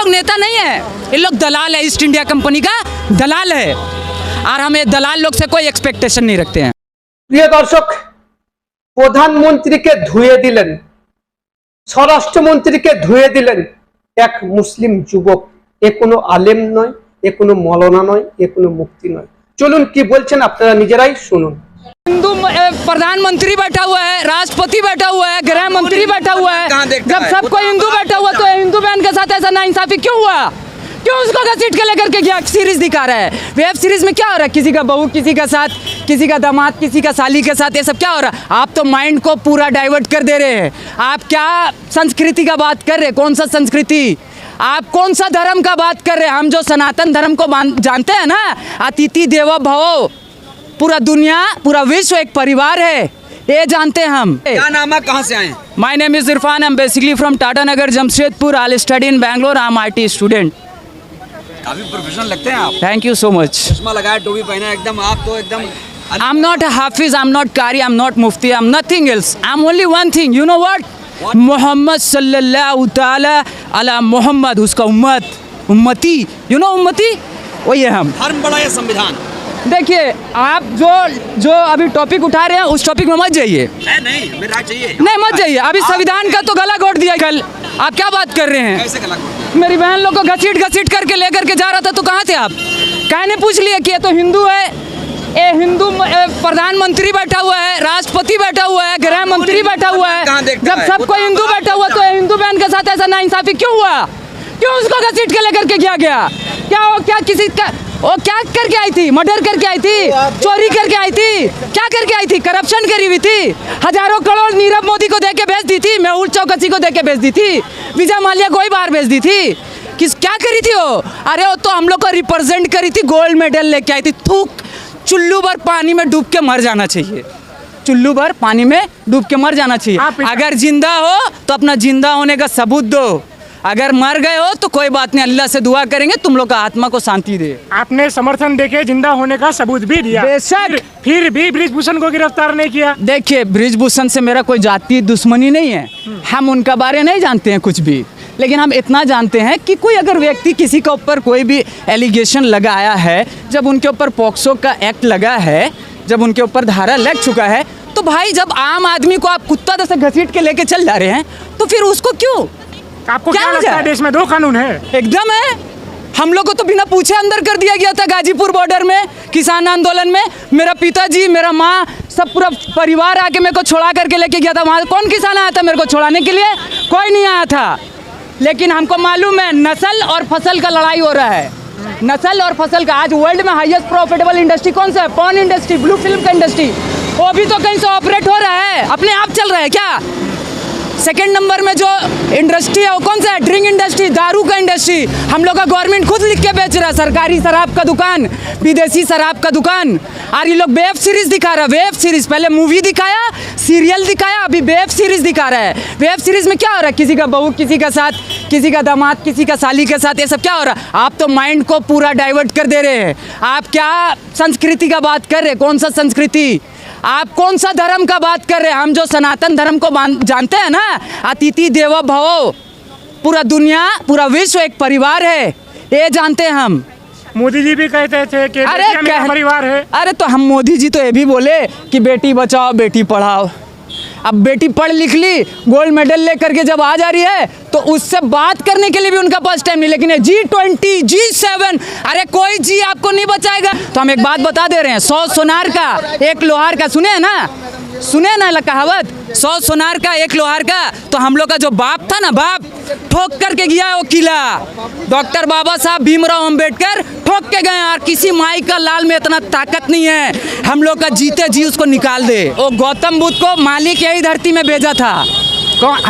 लोग नेता नहीं है, ये लोग दलाल है, ईस्ट इंडिया कंपनी का दलाल है, और हम ये दलाल लोग से कोई एक्सपेक्टेशन नहीं रखते हैं। প্রিয় দর্শক, প্রধানমন্ত্রীকে ধুয়ে দিলেন, স্বরাষ্ট্রমন্ত্রীকে ধুয়ে দিলেন এক মুসলিম যুবক। এ কোনো আলেম নয়, এ কোনো মৌলানা নয়, এ কোনো মুফতি নয়। চলুন কি বলছেন আপনারা নিজেরাই শুনুন। हिंदू प्रधानमंत्री बैठा हुआ है, राष्ट्रपति बैठा हुआ है, गृह मंत्री बैठा हुआ है, जब सबको हिंदू बैठा हुआ तो हिंदू बहन के साथ ऐसा नाइंसाफी क्यों हुआ? क्यों उसको घसीट के लेकर के गया? सीरीज दिखा रहा है, वेब सीरीज में क्या हो रहा है? किसी का बहू किसी का साथ, किसी का दामाद किसी का साली के साथ, ये सब क्या हो रहा है? आप तो माइंड को पूरा डाइवर्ट कर दे रहे हैं। आप क्या संस्कृति का बात कर रहे हैं? कौन सा संस्कृति? आप कौन सा धर्म का बात कर रहे हैं? हम जो सनातन धर्म को जानते हैं ना, अतिथि देवो भव, पूरा दुनिया पूरा विश्व एक परिवार है, ये जानते हैं हम। क्या नाम है, कहाँ से आए? My name is Irfan, I am basically from Tata Nagar Jamshedpur. I study in Bangalore, I am IT student. काफी प्रोफेशनल लगते हैं आप। Thank you so much. चश्मा लगाया, टोपी पहना, एकदम आप तो एकदम। आई एम नॉट हाफिज, आई एम नॉट कारी, आई एम नॉट मुफ्ती, I am nothing else. I am only one thing, you know what? Mohammad सल्लल्लाहु ताला अला मोहम्मद, उसका उम्मती, यू नो उम्मती, वही है हम। धर्म बड़ा या संविधान? देखिए, आप जो अभी टॉपिक उठा रहे हैं उस टॉपिक में मत जाइए। नहीं, हमें राय चाहिए। नहीं, मत जाइए। अभी संविधान का तो गला घोट दिया कल, आप क्या बात कर रहे हैं? कैसे गला घोट? मेरी बहन लोग को घसीट करके लेकर के जा रहा था, तो कहाँ थे आप? कहने पूछ लिया कि ये तो हिंदू है, ये हिंदू प्रधानमंत्री बैठा हुआ है, राष्ट्रपति बैठा हुआ है, गृह मंत्री बैठा हुआ है, जब सबको हिंदू बैठा हुआ तो हिंदू बहन के साथ ऐसा नाइंसाफी क्यों हुआ? क्यों उसको घसीट के लेकर के गया? क्या किसी का वो क्या करके आई थी? मर्डर करके आई थी, चोरी करके आई थी, क्या करके आई थी? करप्शन करी हुई थी, हजारों करोड़ नीरव मोदी को देके भेज दी थी, मेहुल चौकसी को देके भेज दी थी, विजय माल्या को ही बाहर भेज दी थी। क्या करी थी वो? अरे वो तो हम लोग को रिप्रेजेंट करी थी, गोल्ड मेडल लेके आई थी। थूक, चुल्लू भर पानी में डूब के मर जाना चाहिए, चुल्लू भर पानी में डूब के मर जाना चाहिए। अगर जिंदा हो तो अपना जिंदा होने का सबूत दो, अगर मर गए हो तो कोई बात नहीं, अल्लाह से दुआ करेंगे तुम लोग का आत्मा को शांति दे। आपने समर्थन देके जिंदा होने का सबूत भी दिया, बेशक, फिर भी बृजभूषण को गिरफ्तार नहीं किया। देखिए, बृजभूषण से मेरा कोई जाति दुश्मनी नहीं है, हम उनका बारे नहीं जानते हैं कुछ भी, लेकिन हम इतना जानते हैं कि कोई अगर व्यक्ति किसी के ऊपर कोई भी एलिगेशन लगाया है, जब उनके ऊपर पॉक्सो का एक्ट लगा है, जब उनके ऊपर धारा लग चुका है, तो भाई जब आम आदमी को आप कुत्ता जैसे घसीट के लेके चल जा रहे हैं, तो फिर उसको क्यों? आपको क्या लगता है देश में दो कानून है? एकदम है। हम लोग को तो बिना पूछे अंदर कर दिया गया था गाजीपुर बॉर्डर में, किसान आंदोलन में। मेरा पिताजी, मेरा माँ, सब पूरा परिवार आके मेरे को छोड़ा करके लेके गया था। वहाँ कौन किसान आया था मेरे को छोड़ाने के लिए? कोई नहीं आया था। लेकिन हमको मालूम है नस्ल और फसल का लड़ाई हो रहा है, नस्ल और फसल का। आज वर्ल्ड में हाईएस्ट प्रॉफिटेबल इंडस्ट्री कौन सा है? पॉर्न इंडस्ट्री, ब्लू फिल्म का इंडस्ट्री, वो भी तो कहीं से ऑपरेट हो रहा है, अपने आप चल रहा है क्या? सेकेंड नंबर में जो इंडस्ट्री है वो कौन सा है? ड्रिंक इंडस्ट्री, दारू का इंडस्ट्री। हम लोग का गवर्नमेंट खुद लिख के बेच रहा है, सरकारी शराब का दुकान, विदेशी शराब का दुकान। और ये लोग वेब सीरीज दिखा रहा है, वेब सीरीज। पहले मूवी दिखाया, सीरियल दिखाया, अभी वेब सीरीज दिखा रहा है। वेब सीरीज में क्या हो रहा है? किसी का बहू किसी का साथ, किसी का दामाद किसी का साली के साथ, ये सब क्या हो रहा है? आप तो माइंड को पूरा डाइवर्ट कर दे रहे हैं। आप क्या संस्कृति का बात कर रहे हैं? कौन सा संस्कृति? आप कौन सा धर्म का बात कर रहे हैं? हम जो सनातन धर्म को जानते हैं ना, अतिथि देवो भव, पूरा दुनिया पूरा विश्व एक परिवार है, ये जानते हैं हम। मोदी जी भी कहते थे कि मेरा परिवार है। अरे तो हम मोदी जी तो ये भी बोले कि बेटी बचाओ बेटी पढ़ाओ। अब बेटी पढ़ लिख ली, गोल्ड मेडल लेकर के जब आ जा रही है, तो उससे बात करने के लिए भी उनका पास टाइम नहीं। लेकिन G20, G7, अरे कोई जी आपको नहीं बचाएगा। तो हम एक बात बता दे रहे हैं, 100 सोनार का 1 लोहार का, सुने ना कहावत, 100 सोनार का 1 लोहार का। तो हम लोग का जो बाप था ना, बाप ठोक करके गया है वो किला, डॉक्टर बाबा साहब भीमराव अंबेडकर ठोक के गए। और किसी माई का लाल में इतना ताकत नहीं है हम लोग का जीते जी उसको निकाल दे। वो गौतम बुद्ध को मालिक यही धरती में भेजा था,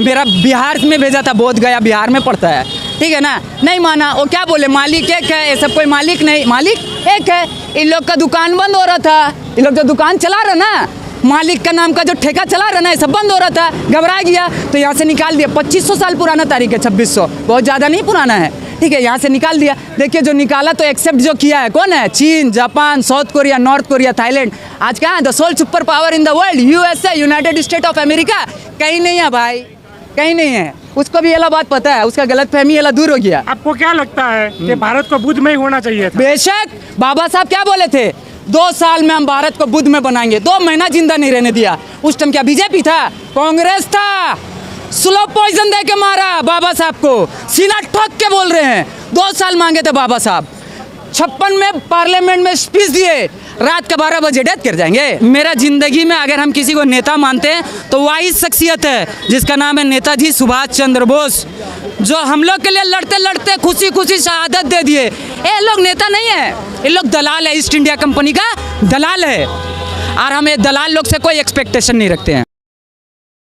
मेरा बिहार में भेजा था, बोध गया बिहार में पड़ता है, ठीक है ना? नहीं माना, वो क्या बोले? मालिक एक है, ये सब कोई मालिक नहीं, मालिक एक है। इन लोग का दुकान बंद हो रहा था, इन लोग जो दुकान चला रहा ना, मालिक का नाम का जो ठेका चला रहा ना, ये सब बंद हो रहा था, घबरा गया तो यहाँ से निकाल दिया। 2500 साल पुराना तारीख है, 2600, बहुत ज़्यादा नहीं पुराना है, ठीक है? यहाँ से निकाल दिया। देखिए जो निकाला तो एक्सेप्ट जो किया है कौन है? चीन, Japan, South Korea, North Korea, Thailand. आज क्या है? The sole superpower in the world, USA, United State of America, कहीं नहीं है भाई। कहीं नहीं है, उसको भी ये बात पता है, उसका गलत फहमी ये दूर हो गया। आपको क्या लगता है कि भारत को बुद्ध में ही होना चाहिए था? बेशक, बाबा साहब क्या बोले थे, 2 साल में हम भारत को बुद्ध में बनाएंगे, 2 महीना जिंदा नहीं रहने दिया। उस टाइम क्या बीजेपी था, कांग्रेस था, स्लो पॉइजन दे के मारा बाबा साहब को, सीना ठोक के बोल रहे हैं। 2 साल मांगे थे बाबा साहब, 56 में पार्लियामेंट में स्पीच दिए, रात के 12 बजे डेथ कर जाएंगे। मेरा जिंदगी में अगर हम किसी को नेता मानते हैं तो वही शख्सियत है जिसका नाम है नेताजी सुभाष चंद्र बोस, जो हम लोग के लिए लड़ते लड़ते खुशी खुशी शहादत दे दिए। ये लोग नेता नहीं है, ये लोग दलाल है, ईस्ट इंडिया कंपनी का दलाल है, और हम ये दलाल लोग से कोई एक्सपेक्टेशन नहीं रखते हैं।